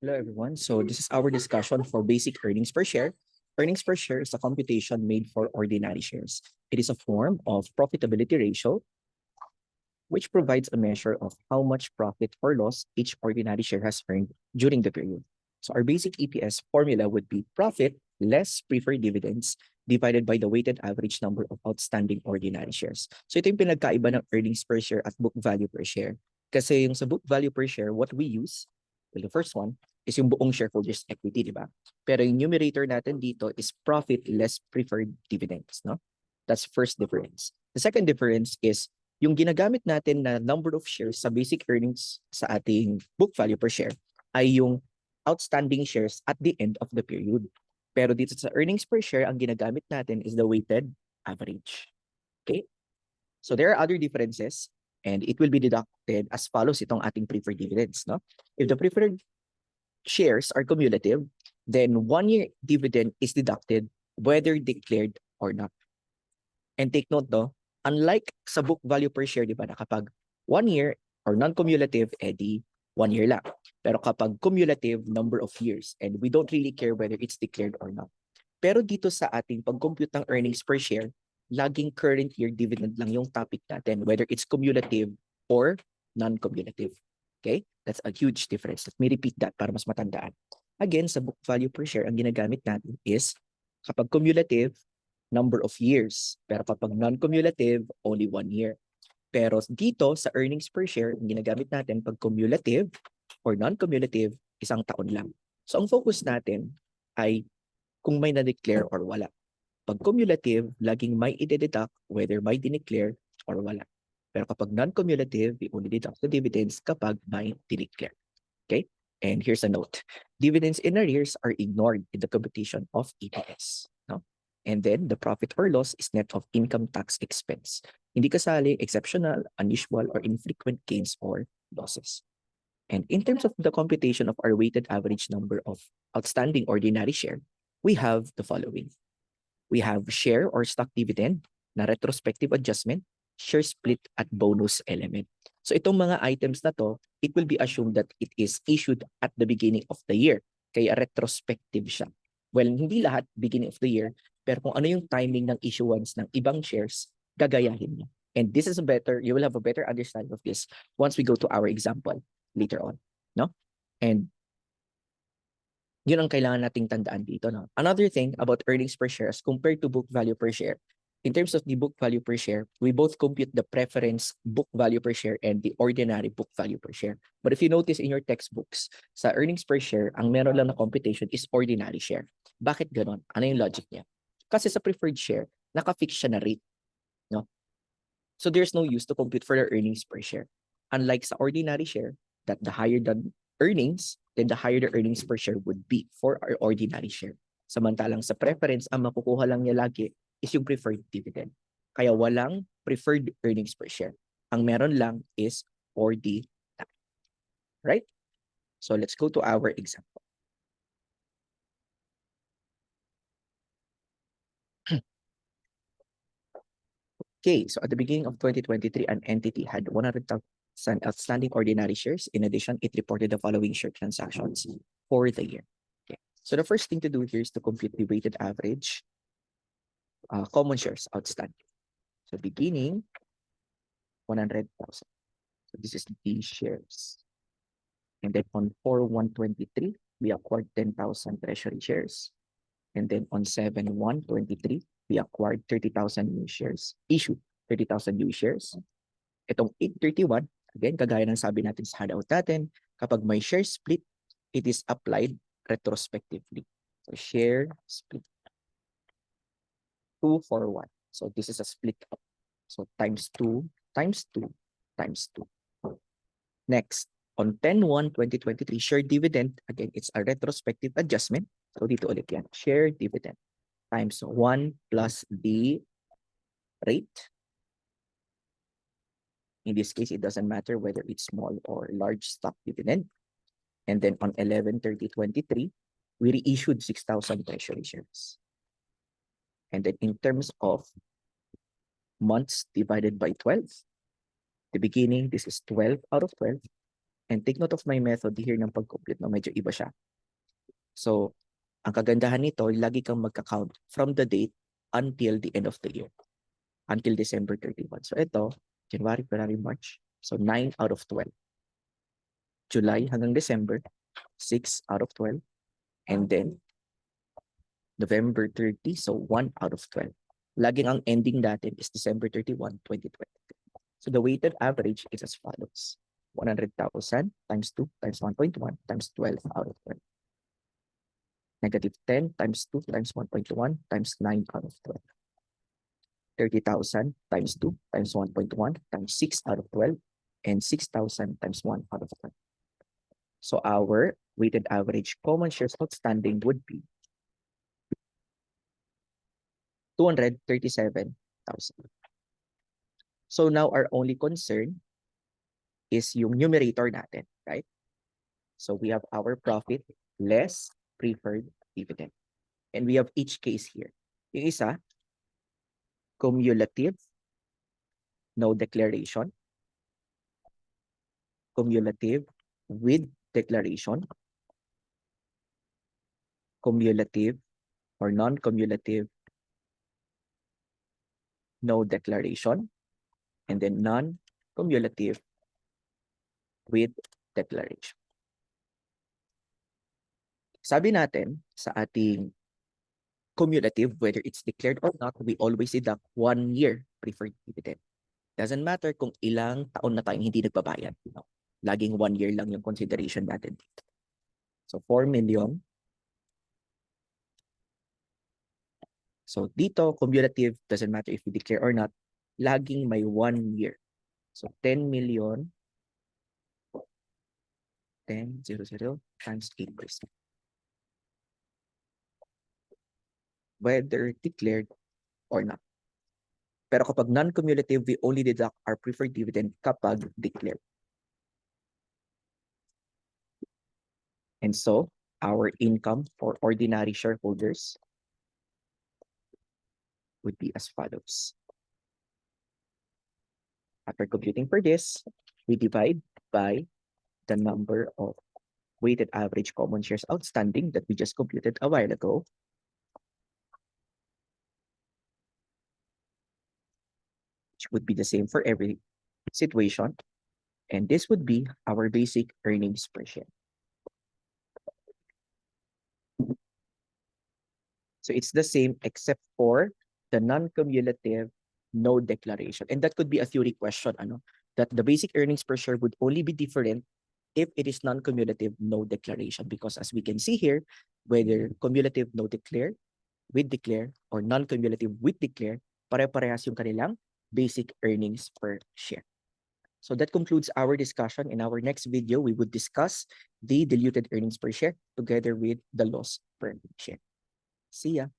Hello, everyone. So this is our discussion for basic earnings per share. Earnings per share is a computation made for ordinary shares. It is a form of profitability ratio, which provides a measure of how much profit or loss each ordinary share has earned during the period. So our basic EPS formula would be profit less preferred dividends divided by the weighted average number of outstanding ordinary shares. So ito yung pinagkaiba ng earnings per share at book value per share. Kasi yung sa book value per share, what we use, well, the first one, is yung buong shareholders equity, di ba? Pero yung numerator natin dito is profit less preferred dividends, no? That's first difference. The second difference is yung ginagamit natin na number of shares sa basic earnings sa ating book value per share ay yung outstanding shares at the end of the period. Pero dito sa earnings per share, ang ginagamit natin is the weighted average. Okay? So there are other differences and it will be deducted as follows itong ating preferred dividends. No? If the preferred shares are cumulative, then 1 year dividend is deducted whether declared or not. And take note, no, unlike sa book value per share, di ba, na kapag 1 year or non-cumulative, edi 1 year lang. Pero kapag cumulative, number of years, and we don't really care whether it's declared or not. Pero dito sa ating pag-compute ng earnings per share, laging current year dividend lang yung topic natin, whether it's cumulative or non-cumulative. Okay? That's a huge difference. Let me repeat that para mas matandaan. Again, sa book value per share, ang ginagamit natin is kapag cumulative, number of years. Pero kapag non-cumulative, only 1 year. Pero dito sa earnings per share, ang ginagamit natin pag cumulative or non-cumulative, isang taon lang. So ang focus natin ay kung may na-declare or wala. Pag cumulative, laging may i-deduct whether may dineclare or wala. Pero kapag non-cumulative, we only deduct the dividends kapag may dineclare. Okay? And here's a note. Dividends in arrears are ignored in the computation of EPS. No? And then the profit or loss is net of income tax expense. Hindi kasali exceptional, unusual, or infrequent gains or losses. And in terms of the computation of our weighted average number of outstanding ordinary share, we have the following. We have share or stock dividend na retrospective adjustment, share split, at bonus element. So itong mga items na to, it will be assumed that it is issued at the beginning of the year. Kaya retrospective siya. Well, hindi lahat beginning of the year, pero kung ano yung timing ng issuance ng ibang shares, gagayahin niya. And this is a better, you will have a better understanding of this once we go to our example later on. No? And yun ang kailangan nating tandaan dito. No? Another thing about earnings per share as compared to book value per share. In terms of the book value per share, we both compute the preference book value per share and the ordinary book value per share. But if you notice in your textbooks, sa earnings per share, ang meron lang na computation is ordinary share. Bakit ganon? Ano yung logic niya? Kasi sa preferred share, naka-fix siya na rate. No? So there's no use to compute for the earnings per share. Unlike sa ordinary share, that the higher the earnings, then the higher the earnings per share would be for our ordinary share. Samantalang sa preference, ang makukuha lang niya lagi is yung preferred dividend. Kaya walang preferred earnings per share. Ang meron lang is ordinary. Right? So let's go to our example. Okay, so at the beginning of 2023, an entity had 100,000 outstanding ordinary shares. In addition, it reported the following share transactions for the year. Okay. So the first thing to do here is to compute the weighted average common shares outstanding. So beginning, 100,000. So this is the shares. And then on 4/1/23, we acquired 10,000 treasury shares. And then on 7/1/23, we acquired 30,000 new shares. Issued 30,000 new shares. Itong 8/31, again, kagaya ng sabi natin sa handout natin, kapag may share split, it is applied retrospectively. So share split 2 for 1. So this is a split up. So times 2, times 2, times 2. Next, on 10/1/2023, share dividend, again, it's a retrospective adjustment. So dito ulit yan, share dividend times 1 plus the rate. In this case, it doesn't matter whether it's small or large stock dividend. And then on 11/30/23, we reissued 6,000 treasury shares. And then in terms of months divided by 12, the beginning, this is 12 out of 12. And take note of my method here ng pag-compute, no? Medyo iba siya. So, ang kagandahan nito, lagi kang magka-count from the date until the end of the year, until December 31. So, ito, January, February, March. So, 9 out of 12. July hanggang December, 6 out of 12. And then, November 30, so 1 out of 12. Laging ang ending natin is December 31, 2020. So the weighted average is as follows. 100,000 times 2 times 1.1 times 12 out of 12. Negative 10 times 2 times 1.1 times 9 out of 12. 30,000 times 2 times 1.1 times 6 out of 12. And 6,000 times 1 out of 12. So our weighted average common shares outstanding would be 237,000. So now our only concern is yung numerator natin, right? So we have our profit less preferred dividend. And we have each case here. Yung isa, cumulative, no declaration. Cumulative with declaration. Cumulative or non-cumulative, no declaration. And then non-cumulative with declaration. Sabi natin sa ating cumulative, whether it's declared or not, we always deduct 1 year preferred dividend. Doesn't matter kung ilang taon na tayong hindi nagbabayad. No? Laging 1 year lang yung consideration natin dito. So 4 million. So dito, cumulative, doesn't matter if we declare or not, laging may 1 year. So 10 million, 10, 0, times 8%. Whether declared or not. Pero kapag non-cumulative, we only deduct our preferred dividend kapag declared. And so, our income for ordinary shareholders would be as follows. After computing for this, we divide by the number of weighted average common shares outstanding that we just computed a while ago. Which would be the same for every situation. And this would be our basic earnings per share. So it's the same except for the non-cumulative, no declaration. And that could be a theory question, that the basic earnings per share would only be different if it is non-cumulative, no declaration. Because as we can see here, whether cumulative, no declare, with declare, or non-cumulative, with declare, pare-parehas yung kanilang basic earnings per share. So that concludes our discussion. In our next video, we would discuss the diluted earnings per share together with the loss per share. See ya.